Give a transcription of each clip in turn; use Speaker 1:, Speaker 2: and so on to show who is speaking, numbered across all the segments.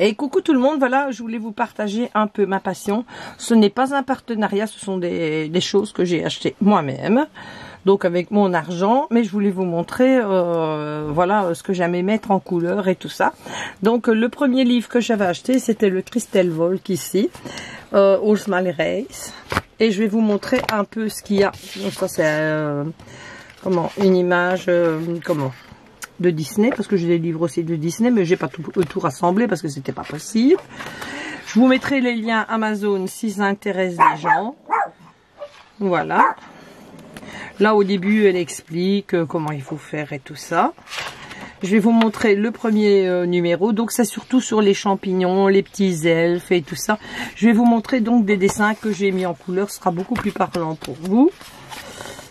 Speaker 1: Et coucou tout le monde, voilà, je voulais vous partager un peu ma passion. Ce n'est pas un partenariat, ce sont des choses que j'ai achetées moi-même, donc avec mon argent, mais je voulais vous montrer, voilà, ce que j'aimais mettre en couleur et tout ça. Donc le premier livre que j'avais acheté, c'était le Crystal Volk ici, Osmal Race, et je vais vous montrer un peu ce qu'il y a. Donc ça c'est, comment, une image, comment, de Disney, parce que j'ai des livres aussi de Disney, mais j'ai pas tout rassemblé parce que c'était pas possible. Je vous mettrai les liens Amazon si ça intéresse des gens. Voilà. Là au début elle explique comment il faut faire et tout ça. Je vais vous montrer le premier numéro, donc c'est surtout sur les champignons, les petits elfes et tout ça. Je vais vous montrer donc des dessins que j'ai mis en couleur, ce sera beaucoup plus parlant pour vous.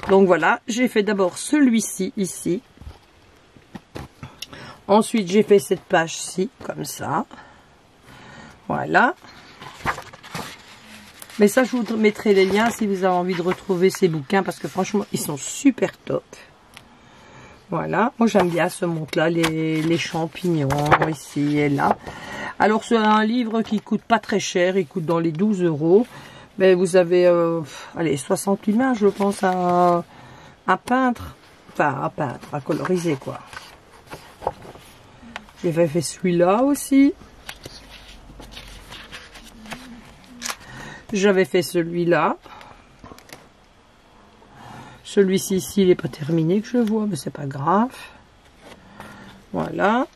Speaker 1: Donc voilà, j'ai fait d'abord celui-ci ici. Ensuite, j'ai fait cette page-ci, comme ça. Voilà. Mais ça, je vous mettrai les liens si vous avez envie de retrouver ces bouquins, parce que franchement, ils sont super top. Voilà. Moi, j'aime bien ce monde-là, les champignons, ici et là. Alors, c'est un livre qui coûte pas très cher, il coûte dans les 12 €. Mais vous avez, allez, 60 images, je pense, à peindre. Enfin, à peindre, à coloriser, quoi. J'avais fait celui-là aussi. J'avais fait celui-là. Celui-ci ici, il n'est pas terminé que je vois, mais c'est pas grave. Voilà.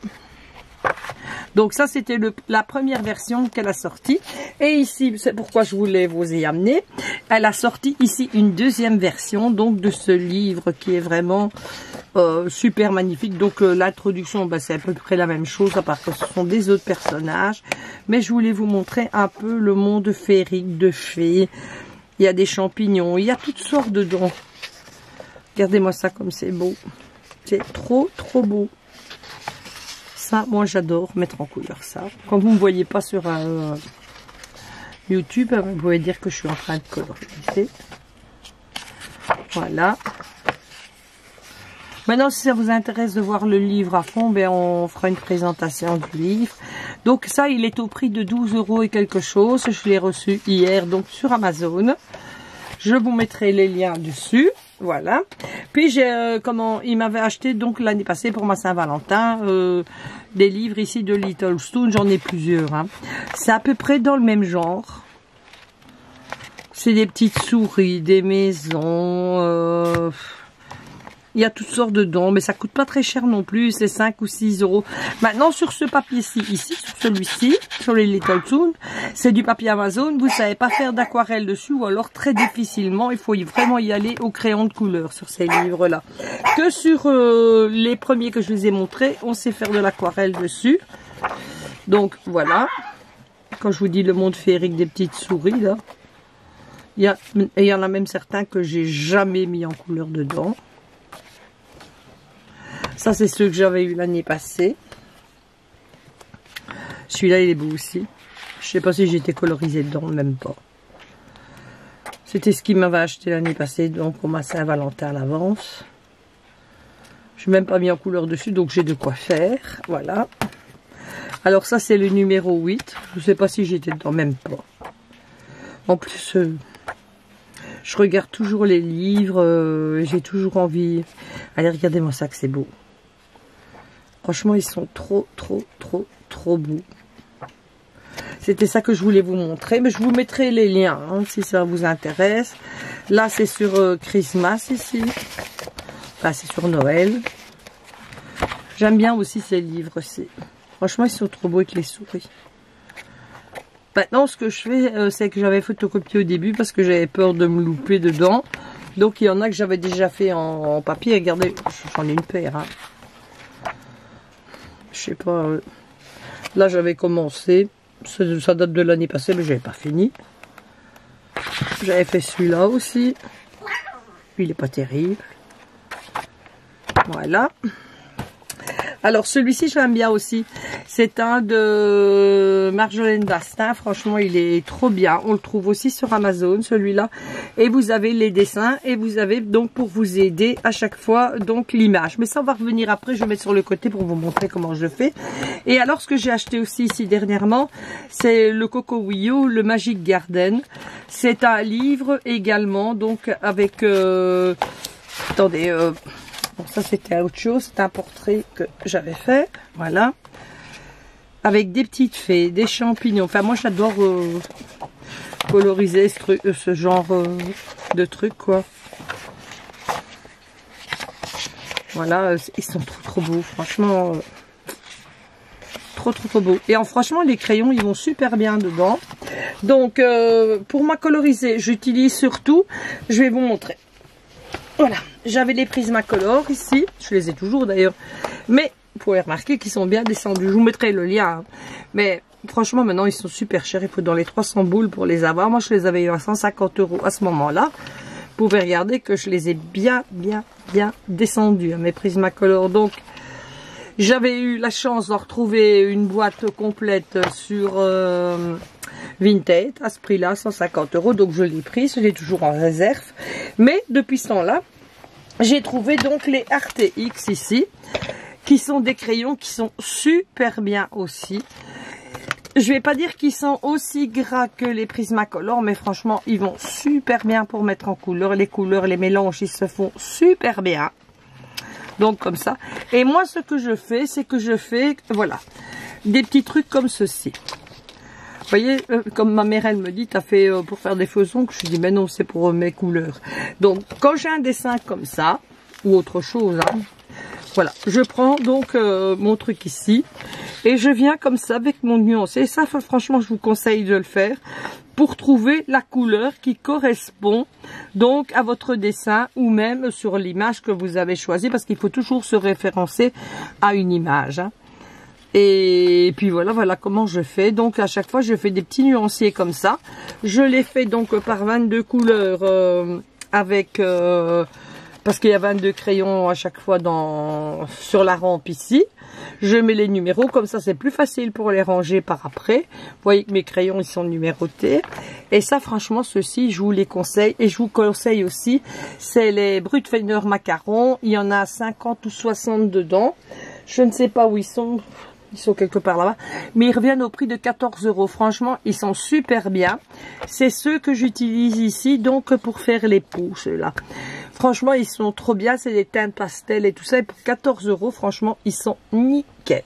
Speaker 1: Donc ça, c'était la première version qu'elle a sortie. Et ici, c'est pourquoi je voulais vous y amener. Elle a sorti ici une deuxième version donc de ce livre qui est vraiment super magnifique. Donc l'introduction, bah, c'est à peu près la même chose, à part que ce sont des autres personnages. Mais je voulais vous montrer un peu le monde féerique de fées. Il y a des champignons, il y a toutes sortes dedans. Regardez-moi ça comme c'est beau. C'est trop, trop beau. Ça, moi j'adore mettre en couleur ça. Quand vous ne me voyez pas sur YouTube, vous pouvez dire que je suis en train de coloriser. Voilà. Maintenant, si ça vous intéresse de voir le livre à fond, ben on fera une présentation du livre. Donc ça, il est au prix de 12 € et quelque chose. Je l'ai reçu hier, donc sur Amazon. Je vous mettrai les liens dessus. Voilà. Puis j'ai il m'avait acheté donc l'année passée pour ma Saint-Valentin des livres ici de Little Stone. J'en ai plusieurs. Hein. C'est à peu près dans le même genre. C'est des petites souris, des maisons. Il y a toutes sortes dedans, mais ça coûte pas très cher non plus, c'est 5 ou 6 €. Maintenant, sur ce papier-ci, ici, sur celui-ci, sur les Little Toon, c'est du papier Amazon, vous savez pas faire d'aquarelle dessus, ou alors très difficilement, il faut vraiment y aller au crayon de couleur sur ces livres-là. Que sur les premiers que je vous ai montrés, on sait faire de l'aquarelle dessus. Donc, voilà. Quand je vous dis le monde féerique des petites souris, là, il y en a même certains que j'ai jamais mis en couleur dedans. Ça, c'est ceux que j'avais eu l'année passée. Celui-là, il est beau aussi. Je sais pas si j'étais colorisée dedans, même pas. C'était ce qu'il m'avait acheté l'année passée, donc pour ma Saint-Valentin à l'avance. Je suis même pas mis en couleur dessus, donc j'ai de quoi faire. Voilà. Alors ça, c'est le numéro 8. Je sais pas si j'étais dedans, même pas. En plus, je regarde toujours les livres. J'ai toujours envie. Allez, regardez-moi ça, que c'est beau. Franchement, ils sont trop, trop, trop, trop beaux. C'était ça que je voulais vous montrer. Mais je vous mettrai les liens, hein, si ça vous intéresse. Là, c'est sur Christmas, ici. Enfin, c'est sur Noël. J'aime bien aussi ces livres-ci. Franchement, ils sont trop beaux avec les souris. Maintenant, ce que je fais, c'est que j'avais photocopié au début parce que j'avais peur de me louper dedans. Donc, il y en a que j'avais déjà fait en papier. Regardez, j'en ai une paire, hein. Je sais pas. Là, j'avais commencé. Ça date de l'année passée, mais j'avais pas fini. J'avais fait celui-là aussi. Il est pas terrible. Voilà. Alors celui-ci je l'aime bien aussi, c'est un de Marjolaine Bastin, franchement il est trop bien, on le trouve aussi sur Amazon celui-là, et vous avez les dessins et vous avez donc pour vous aider à chaque fois donc l'image, mais ça on va revenir après, je vais mettre sur le côté pour vous montrer comment je fais. Et alors ce que j'ai acheté aussi ici dernièrement, c'est le Coco Wio, le Magic Garden, c'est un livre également donc avec, attendez, bon, ça c'était autre chose, c'est un portrait que j'avais fait, voilà. Avec des petites fées, des champignons. Enfin, moi j'adore coloriser ce genre de trucs, quoi. Voilà, ils sont trop beaux, franchement. Trop beaux. Et franchement, les crayons, ils vont super bien dedans. Donc, pour ma coloriser, j'utilise surtout, je vais vous montrer. Voilà, j'avais les Prismacolor ici, je les ai toujours d'ailleurs, mais vous pouvez remarquer qu'ils sont bien descendus, je vous mettrai le lien, hein. Mais franchement maintenant ils sont super chers, il faut dans les 300 boules pour les avoir, moi je les avais eu à 150 € à ce moment-là, vous pouvez regarder que je les ai bien descendus, hein, mes Prismacolor. Donc j'avais eu la chance d'en retrouver une boîte complète sur Vinted à ce prix-là, 150 €, donc je l'ai pris, je l'ai toujours en réserve. Mais depuis ce temps-là, j'ai trouvé donc les RTX ici, qui sont des crayons qui sont super bien aussi. Je vais pas dire qu'ils sont aussi gras que les Prismacolor, mais franchement, ils vont super bien pour mettre en couleur. Les couleurs, les mélanges, ils se font super bien. Donc comme ça. Et moi, ce que je fais, c'est que je fais, voilà, des petits trucs comme ceci. Vous voyez, comme ma mère, elle me dit, t'as fait pour faire des faux ongles. Je dis, mais non, c'est pour mes couleurs. Donc, quand j'ai un dessin comme ça, ou autre chose, hein, voilà, je prends donc mon truc ici, et je viens comme ça avec mon nuancé. Et ça, franchement, je vous conseille de le faire pour trouver la couleur qui correspond donc à votre dessin ou même sur l'image que vous avez choisie, parce qu'il faut toujours se référencer à une image, hein. Et puis voilà comment je fais. Donc à chaque fois je fais des petits nuanciers comme ça. Je les fais donc par 22 couleurs avec parce qu'il y a 22 crayons à chaque fois sur la rampe ici. Je mets les numéros, comme ça c'est plus facile pour les ranger par après. Vous voyez que mes crayons ils sont numérotés. Et ça franchement ceux-ci je vous les conseille. Et je vous conseille aussi, c'est les Brutfener Macaron. Il y en a 50 ou 60 dedans. Je ne sais pas où ils sont. Ils sont quelque part là-bas. Mais ils reviennent au prix de 14 €. Franchement, ils sont super bien. C'est ceux que j'utilise ici, donc pour faire les peaux, ceux-là. Franchement, ils sont trop bien. C'est des teintes pastel et tout ça. Et pour 14 €, franchement, ils sont nickel.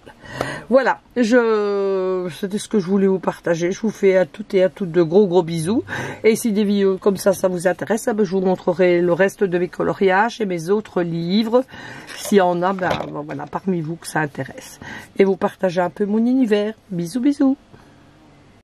Speaker 1: Voilà, c'était ce que je voulais vous partager. Je vous fais à toutes et à toutes de gros bisous. Et si des vidéos comme ça vous intéresse, je vous montrerai le reste de mes coloriages et mes autres livres. S'il y en a, voilà, parmi vous que ça intéresse. Et vous partagez un peu mon univers. Bisous.